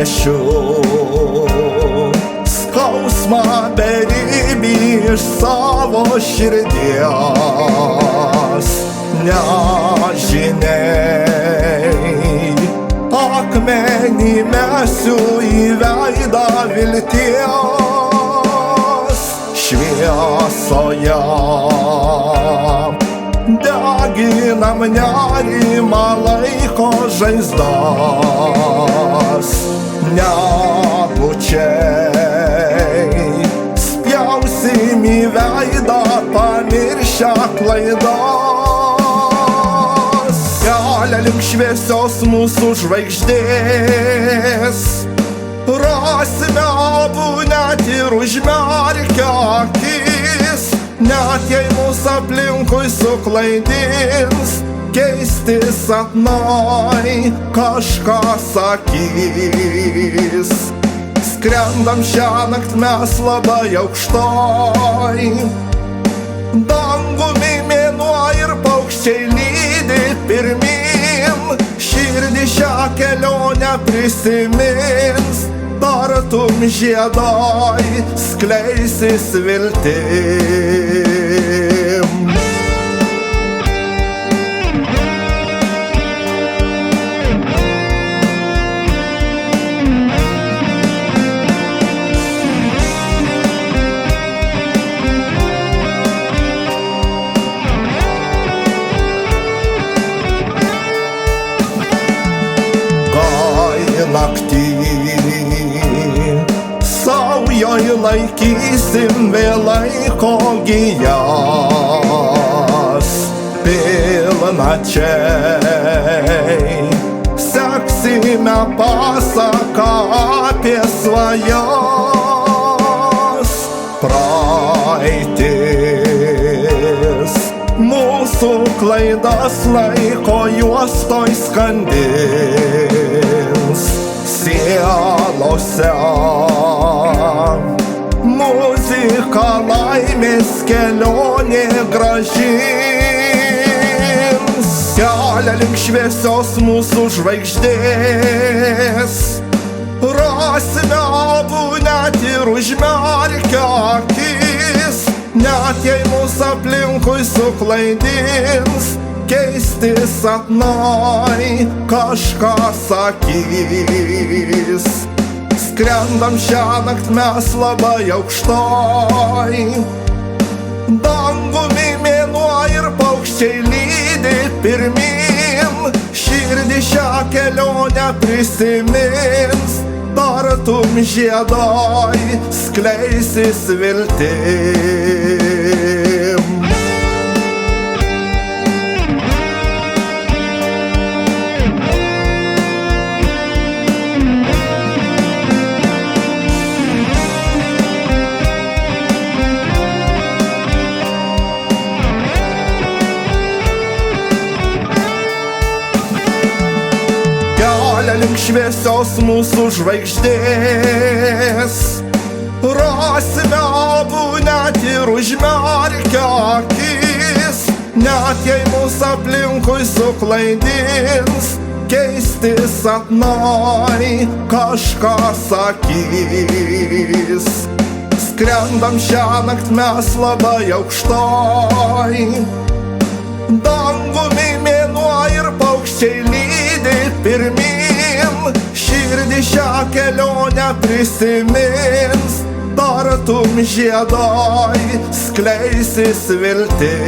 nešiu skausmą beribį iš savo širdies. Nežiniai akmenį mesiu į veidą vilties. Šviesoje deginam nerimą laiko žaizdas. Nebučiai spjausim į veidą pamiršę klaidas. Kelią link šviesios mūsų žvaigždės rasime abu net ir užmerkę akis. Net jei mūsų aplinkui suklaidins keisti sapnai, kažką sakys. Skrendam šiąnakt mes labai aukštoj, dangumi mėnuo ir paukščiai lydi pirmyn. Širdį šią kelionę prisimins, tartum žiedai skleisis viltim. Naktį saujoj laikysim vėl laiko gijas. Pilnačiai seksime pasaką apie svajas. Praeitis mūsų klaidas laiko juostoj skandins. Sielose muzika laimės kelionė gražins. Kelią link šviesios mūsų žvaigždės rasime abu net ir užmerkę akis. Net jei mūsų aplinkui suklaidins keisti sapnai, kažką sakys. Skrendam šiąnakt mes labai aukštoj, dangumi mėnuo ir paukščiai lydi pirmyn. Širdį šią kelionę prisimins, tartum žiedai skleisis viltim. Link šviesios mūsų žvaigždės rasime abu net ir užmerkę akis. Net jei mūsų aplinkui suklaidins keisti sapnai, kažką sakys. Skrendam šiąnakt mes labai aukštoj, dangumi mėnuo ir paukščiai lydi pirmyn. Širdį šią kelionę prisimins, tartum žiedai skleisis viltim.